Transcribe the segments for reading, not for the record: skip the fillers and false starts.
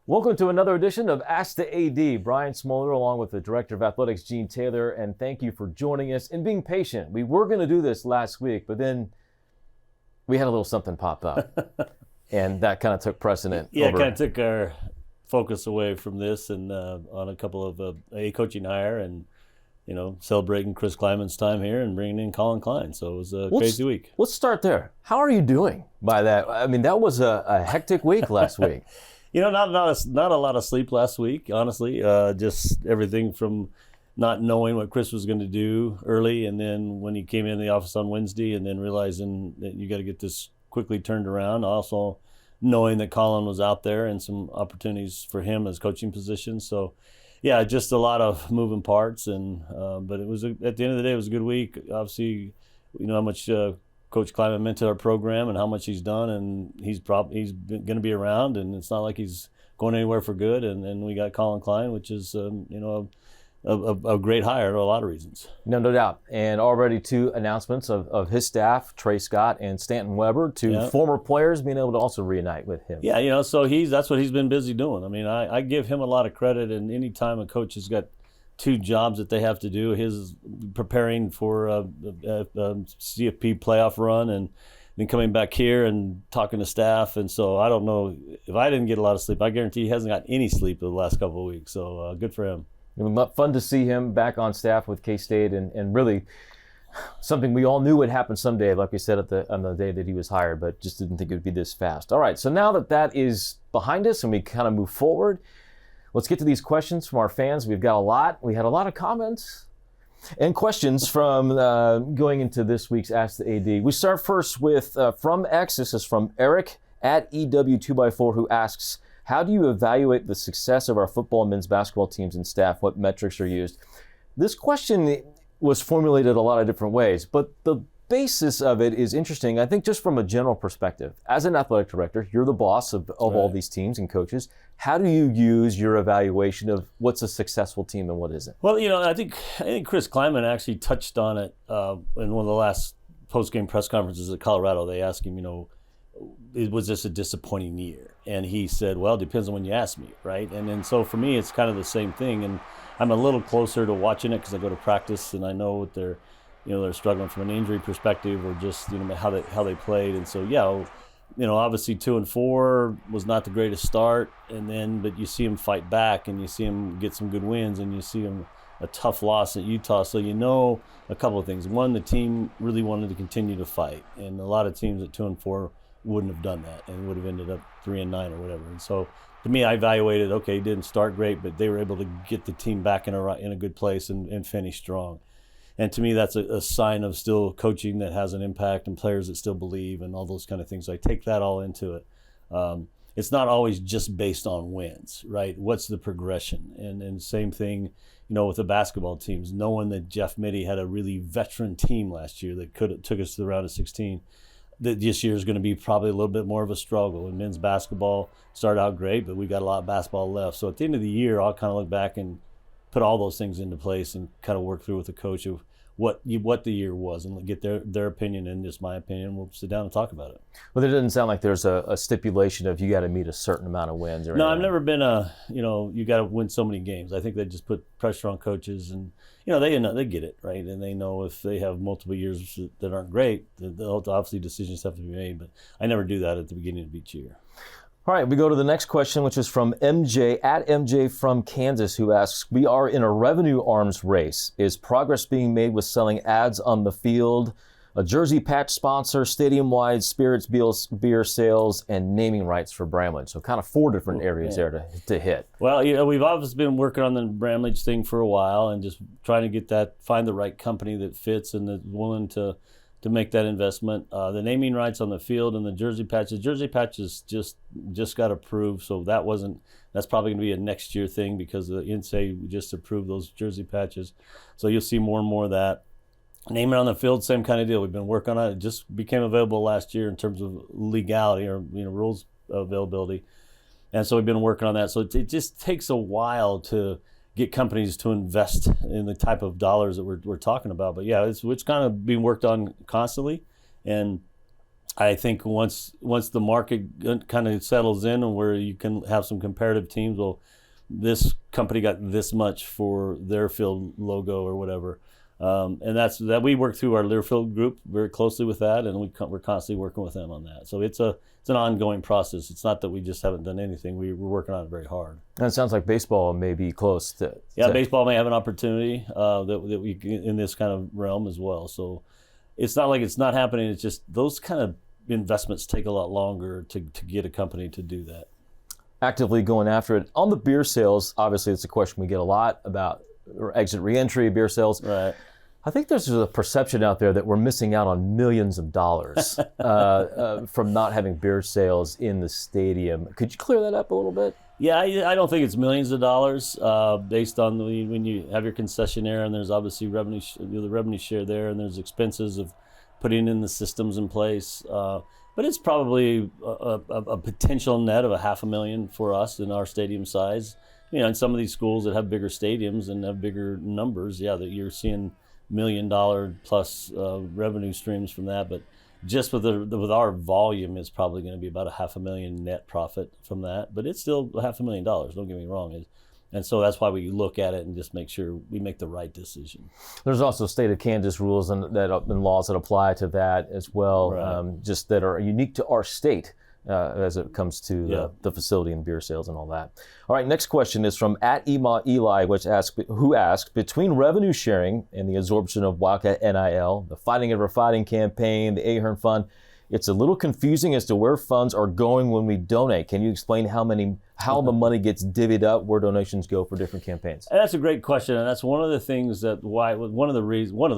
Welcome to another edition of Ask the AD. Brian Smoller along with the Director of Athletics, Gene Taylor, and thank you for joining us and being patient. We were going to do this last week, but then we had a little something pop up, and that kind of took precedent. Yeah, it kind of took our focus away from this and on a couple of a coaching hire and, celebrating Chris Kleiman's time here and bringing in Collin Klein. So it was a crazy week. Let's start there. How are you doing by that? I mean, that was a hectic week last week. Not a lot of sleep last week, honestly. Just everything from not knowing what Chris was going to do early, and then when he came in the office on Wednesday, and then realizing that you got to get this quickly turned around. Also, knowing that Collin was out there and some opportunities for him as coaching positions. So, yeah, just a lot of moving parts. And but it was at the end of the day, it was a good week. Obviously, how much Coach Kleiman meant to our program and how much he's done, and he's going to be around, and it's not like he's going anywhere for good. And we got Collin Klein, which is a great hire for a lot of reasons. No doubt. And already two announcements of his staff, Trey Scott and Stanton Weber, two former players being able to also reunite with him. Yeah, so that's what he's been busy doing. I mean, I give him a lot of credit, and any time a coach has got two jobs that they have to do. His preparing for a CFP playoff run and then coming back here and talking to staff. And so I don't know, if I didn't get a lot of sleep, I guarantee he hasn't got any sleep the last couple of weeks. So good for him. It was fun to see him back on staff with K-State and really something we all knew would happen someday, like we said on the day that he was hired, but just didn't think it would be this fast. All right, so now that is behind us and we kind of move forward, let's get to these questions from our fans. We've got a lot. We had a lot of comments and questions from going into this week's Ask the AD. We start first with from X. This is from Eric at EW2x4, who asks, how do you evaluate the success of our football and men's basketball teams and staff? What metrics are used? This question was formulated a lot of different ways, but the basis of it is interesting, I think, just from a general perspective. As an athletic director, you're the boss of all these teams and coaches. How do you use your evaluation of what's a successful team and what isn't? Well, I think Chris Kleiman actually touched on it in one of the last post-game press conferences at Colorado. They asked him, was this a disappointing year? And he said, well, it depends on when you ask me, right? And then so for me, it's kind of the same thing. And I'm a little closer to watching it because I go to practice and I know what they're struggling from an injury perspective or just, how they played. And so, obviously 2-4 was not the greatest start. But you see them fight back and you see them get some good wins and you see them a tough loss at Utah. So, a couple of things. One, the team really wanted to continue to fight. And a lot of teams at 2-4 wouldn't have done that and would have ended up 3-9 or whatever. And so, to me, I evaluated, okay, didn't start great, but they were able to get the team back in a good place and finish strong. And to me, that's a sign of still coaching that has an impact and players that still believe and all those kind of things. So I take that all into it. It's not always just based on wins, right? What's the progression? And same thing, with the basketball teams, knowing that Jeff Mitty had a really veteran team last year that took us to the round of 16. That this year is going to be probably a little bit more of a struggle. And men's basketball started out great, but we got a lot of basketball left. So at the end of the year, I'll kind of look back and put all those things into place and kind of work through with the coach of what the year was and get their opinion and just my opinion. We'll sit down and talk about it. Well, there doesn't sound like there's a stipulation of you got to meet a certain amount of wins. No, I've never been you got to win so many games. I think they just put pressure on coaches and, they get it, right? And they know if they have multiple years that aren't great, obviously decisions have to be made. But I never do that at the beginning of each year. All right, we go to the next question, which is from MJ, at MJ from Kansas, who asks, we are in a revenue arms race. Is progress being made with selling ads on the field, a jersey patch sponsor, stadium-wide spirits beer sales, and naming rights for Bramlage? So kind of four different areas there to hit. Well, we've obviously been working on the Bramlage thing for a while and just trying to find the right company that fits and that's willing to make that investment. The naming rights on the field and the jersey patches. Jersey patches just got approved, so that's probably going to be a next year thing because the NSA just approved those jersey patches. So you'll see more and more of that. Naming on the field, same kind of deal. We've been working on it. It just became available last year in terms of legality or rules availability, and so we've been working on that. So it just takes a while to get companies to invest in the type of dollars that we're talking about. But yeah, it's kind of being worked on constantly, and I think once the market kind of settles in and where you can have some comparative teams, well, this company got this much for their field logo or whatever. And that's that we work through our Learfield group very closely with that, and we're constantly working with them on that. So it's an ongoing process. It's not that we just haven't done anything. We're working on it very hard. And it sounds like baseball may be close to. Baseball may have an opportunity that we in this kind of realm as well. So it's not like it's not happening. It's just those kind of investments take a lot longer to get a company to do that. Actively going after it. On the beer sales, obviously it's a question we get a lot about exit reentry, beer sales. Right. I think there's a perception out there that we're missing out on millions of dollars from not having beer sales in the stadium. Could you clear that up a little bit? Yeah, I don't think it's millions of dollars based on when you have your concessionaire, and there's obviously the revenue share there, and there's expenses of putting in the systems in place. But it's probably a potential net of $500,000 for us in our stadium size. You know, in some of these schools that have bigger stadiums and have bigger numbers, that you're seeing $1 million plus revenue streams from that. But just with our volume, it's probably going to be about $500,000 net profit from that. But it's still $500,000. Don't get me wrong. And so that's why we look at it and just make sure we make the right decision. There's also state of Kansas rules and laws that apply to that as well, Right. Just that are unique to our state as it comes to the facility and beer sales and all that. All right, next question is from @EMA Eli, who asked, between revenue sharing and the absorption of Wildcat NIL, the Fighting Ever Fighting campaign, the Ahern Fund, it's a little confusing as to where funds are going when we donate. Can you explain how the money gets divvied up, where donations go for different campaigns? And that's a great question, and that's one of the things one of the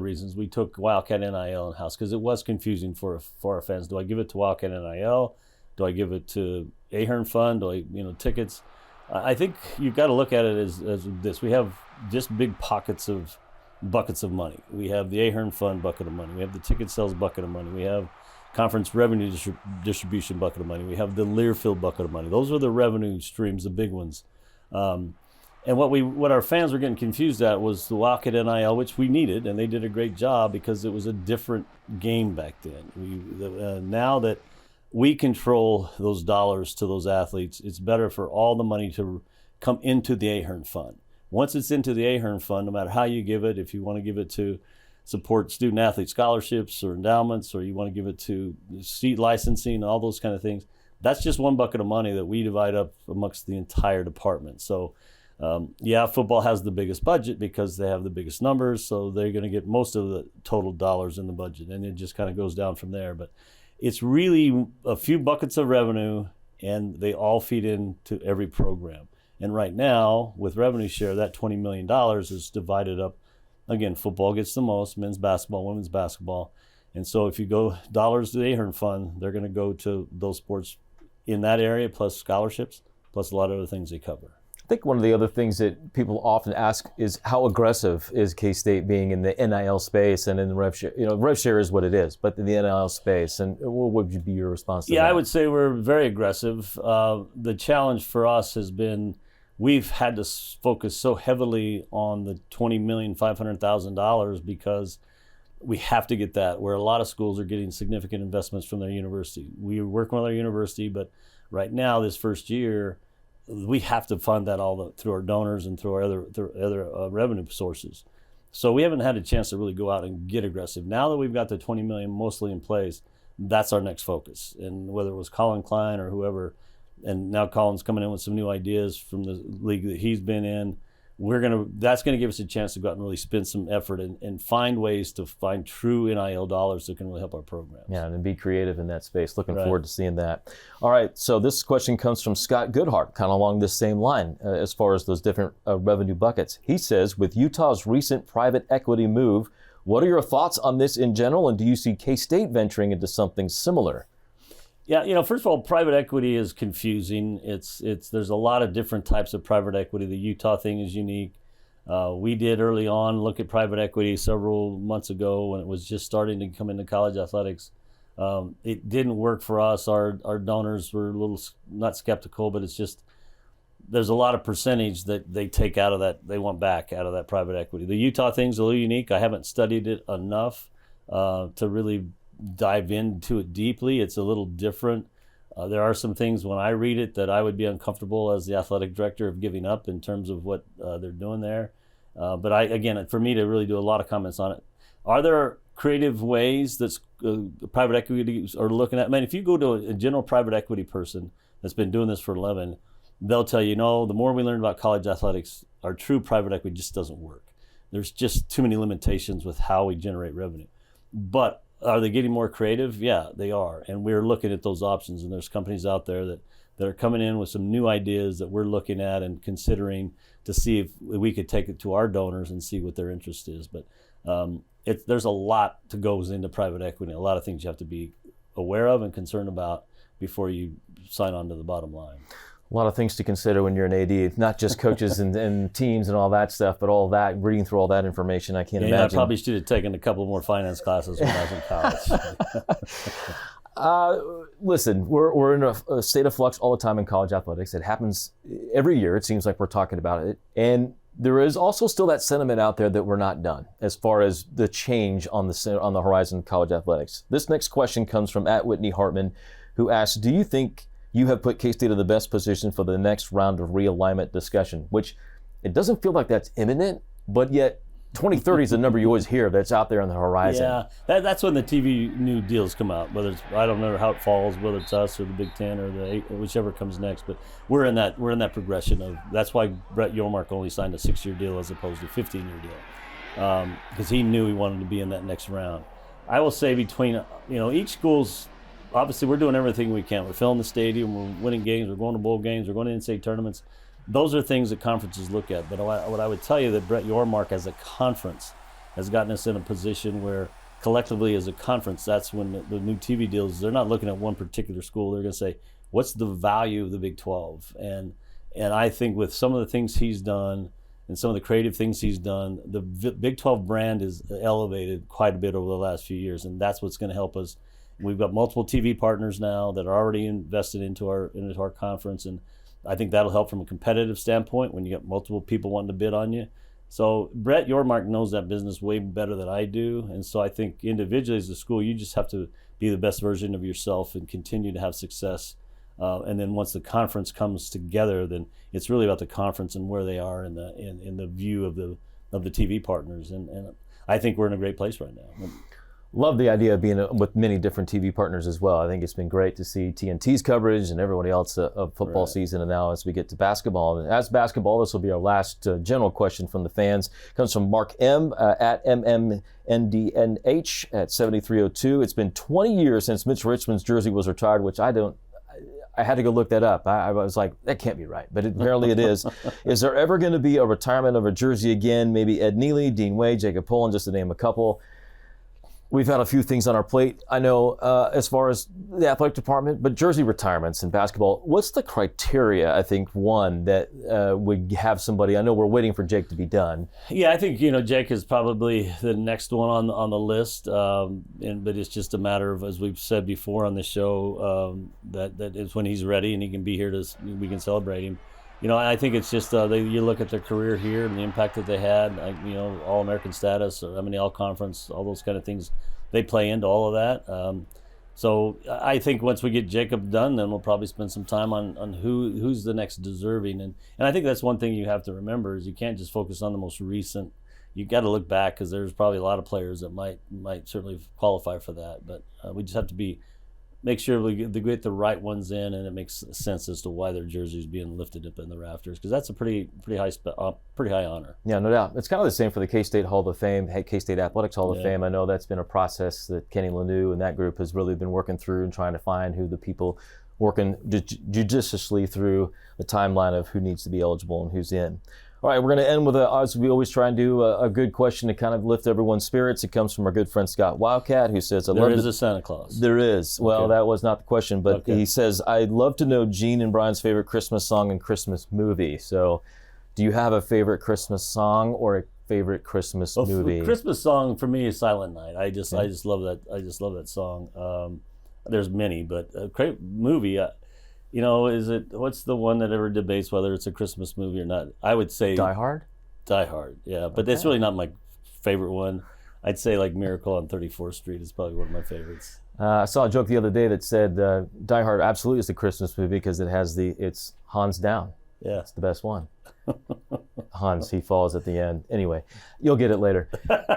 reasons we took Wildcat NIL in house, because it was confusing for our fans. Do I give it to Wildcat NIL? Do I give it to Ahern Fund? Do I tickets? I think you've got to look at it as this. We have just big buckets of money. We have the Ahern Fund bucket of money. We have the ticket sales bucket of money. We have conference revenue distribution bucket of money. We have the Learfield bucket of money. Those are the revenue streams, the big ones. And what our fans were getting confused at was the Wildcat NIL, which we needed, and they did a great job because it was a different game back then. Now that we control those dollars to those athletes, it's better for all the money to come into the Ahern Fund. Once it's into the Ahern Fund, no matter how you give it, if you want to give it to support student athlete scholarships or endowments, or you want to give it to seat licensing, all those kind of things, that's just one bucket of money that we divide up amongst the entire department. So football has the biggest budget because they have the biggest numbers, so they're going to get most of the total dollars in the budget, and it just kind of goes down from there. But it's really a few buckets of revenue, and they all feed into every program. And right now, with revenue share, that $20 million is divided up. Again, football gets the most, men's basketball, women's basketball. And so if you go dollars to the Ahern Fund, they're going to go to those sports in that area, plus scholarships, plus a lot of other things they cover. I think one of the other things that people often ask is how aggressive is K-State being in the NIL space and in the rev share? Rev share is what it is, but in the NIL space, and what would be your response to that? Yeah, I would say we're very aggressive. The challenge for us has been we've had to focus so heavily on the $20,500,000 because we have to get that, where a lot of schools are getting significant investments from their university. We are working with our university, but right now, this first year, we have to fund that all through our donors and through our other revenue sources. So we haven't had a chance to really go out and get aggressive. Now that we've got the $20 million mostly in place, that's our next focus. And whether it was Collin Klein or whoever, and now Collin's coming in with some new ideas from the league that he's been in, that's gonna give us a chance to go out and really spend some effort and find ways to find true NIL dollars that can really help our programs. Yeah, and be creative in that space. Looking forward to seeing that. All right, so this question comes from Scott Goodhart, kind of along this same line as far as those different revenue buckets. He says, with Utah's recent private equity move, what are your thoughts on this in general, and do you see K-State venturing into something similar? Yeah, first of all, private equity is confusing. There's a lot of different types of private equity. The Utah thing is unique. We did early on look at private equity several months ago when it was just starting to come into college athletics. It didn't work for us. Our donors were a little, not skeptical, but it's just there's a lot of percentage that they take out of that, they want back out of that private equity. The Utah thing's a little unique. I haven't studied it enough to really dive into it deeply. It's a little different. There are some things when I read it that I would be uncomfortable as the athletic director of giving up in terms of what they're doing there. But again, for me to really do a lot of comments on it, are there creative ways that private equity are looking at? Man, if you go to a general private equity person that's been doing this for 11, they'll tell you, no, the more we learn about college athletics, our true private equity just doesn't work. There's just too many limitations with how we generate revenue. But are they getting more creative? Yeah, they are. And we're looking at those options. And there's companies out there that are coming in with some new ideas that we're looking at and considering to see if we could take it to our donors and see what their interest is. But there's a lot that goes into private equity, a lot of things you have to be aware of and concerned about before you sign on to the bottom line. A lot of things to consider when you're an AD, not just coaches and teams and all that stuff, but all that, reading through all that information, I can't imagine. I probably should have taken a couple more finance classes when I was in college. Listen, we're in a state of flux all the time in college athletics. It happens every year. It seems like we're talking about it. And there is also still that sentiment out there that we're not done as far as the change on the horizon of college athletics. This next question comes from @Whitney Hartman, who asks, do you think you have put K-State in the best position for the next round of realignment discussion? Which it doesn't feel like that's imminent, but yet 2030 is the number you always hear that's out there on the horizon. Yeah, that's when the TV new deals come out. Whether it's, I don't know how it falls, whether it's us or the Big Ten or the 8, or whichever comes next. But we're in that progression of. That's why Brett Yormark only signed a 6-year deal as opposed to a 15-year deal, because he knew he wanted to be in that next round. I will say between each school's. Obviously, we're doing everything we can. We're filling the stadium. We're winning games. We're going to bowl games. We're going to in-state tournaments. Those are things that conferences look at. But what I would tell you that Brett Yormark as a conference has gotten us in a position where collectively as a conference, that's when the new TV deals, they're not looking at one particular school. They're going to say, what's the value of the Big 12? And I think with some of the things he's done and some of the creative things he's done, the Big 12 brand is elevated quite a bit over the last few years. And that's what's going to help us. We've got multiple TV partners now that are already invested into our conference, and I think that'll help from a competitive standpoint when you get multiple people wanting to bid on you. So Brett Yormark knows that business way better than I do, and so I think individually as a school, you just have to be the best version of yourself and continue to have success. And then once the conference comes together, then it's really about the conference and where they are in the view of the TV partners, and I think we're in a great place right now. Love the idea of being with many different TV partners as well. I think it's been great to see TNT's coverage and everybody else of football season. And now as we get to basketball, and as basketball, this will be our last general question from the fans. It comes from Mark M. At MMNDNH at 7302. It's been 20 years since Mitch Richmond's jersey was retired, which I had to go look that up. I was like, that can't be right, but apparently it is. Is there ever going to be a retirement of a jersey again? Maybe Ed Neely, Dean Wade, Jacob Pullen, just to name a couple. We've had a few things on our plate, I know, as far as the athletic department, but jersey retirements in basketball, what's the criteria, I think, one, that would have somebody, I know we're waiting for Jake to be done. Yeah, I think, Jake is probably the next one on the list, but it's just a matter of, as we've said before on the show, that it's when he's ready and he can be here, we can celebrate him. I think it's just you look at their career here and the impact that they had, All-American status, or All-Conference, all those kind of things, they play into all of that. So I think once we get Jacob done, then we'll probably spend some time on who's the next deserving. And I think that's one thing you have to remember is you can't just focus on the most recent. You got to look back because there's probably a lot of players that might certainly qualify for that. But we just have to make sure we get the right ones in, and it makes sense as to why their jersey is being lifted up in the rafters, because that's a pretty high honor. Yeah, no doubt. It's kind of the same for the K-State Hall of Fame, K-State Athletics Hall of Fame. I know that's been a process that Kenny Lanou and that group has really been working through and trying to find who the people working judiciously through the timeline of who needs to be eligible and who's in. All right, we're going to end with, as we always try and do, a good question to kind of lift everyone's spirits. It comes from our good friend Scott Wildcat, who says, There is a Santa Claus. There is. Well, okay. That was not the question, but he says, I'd love to know Gene and Brian's favorite Christmas song and Christmas movie. So do you have a favorite Christmas song or a favorite Christmas movie? Christmas song for me is Silent Night. I just love that. I just love that song. There's many, but a great movie. What's the one that ever debates whether it's a Christmas movie or not? I would say Die Hard? Die Hard, yeah. But that's really not my favorite one. I'd say like Miracle on 34th Street is probably one of my favorites. I saw a joke the other day that said Die Hard absolutely is the Christmas movie because it's Hans down. Yeah. It's the best one. Hans, he falls at the end. Anyway, you'll get it later.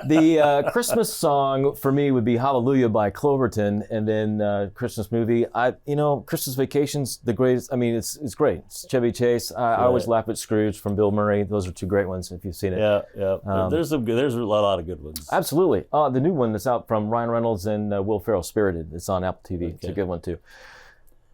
The Christmas song for me would be Hallelujah by Cloverton, and then Christmas movie. Christmas Vacation's the greatest. I mean, it's great. It's Chevy Chase. I always laugh at Scrooge from Bill Murray. Those are two great ones if you've seen it. Yeah. There's a lot of good ones. Absolutely. The new one that's out from Ryan Reynolds and Will Ferrell, Spirited. It's on Apple TV. Okay. It's a good one too.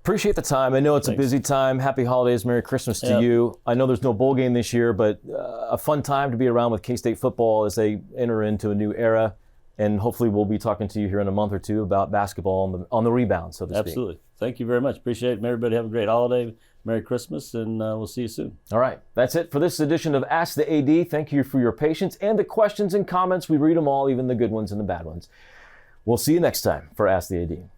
Appreciate the time. I know it's a busy time. Happy holidays. Merry Christmas to you. I know there's no bowl game this year, but a fun time to be around with K-State football as they enter into a new era. And hopefully we'll be talking to you here in a month or two about basketball on the rebound, so to speak. Absolutely. Thank you very much. Appreciate it. Everybody have a great holiday. Merry Christmas, and we'll see you soon. All right. That's it for this edition of Ask the AD. Thank you for your patience and the questions and comments. We read them all, even the good ones and the bad ones. We'll see you next time for Ask the AD.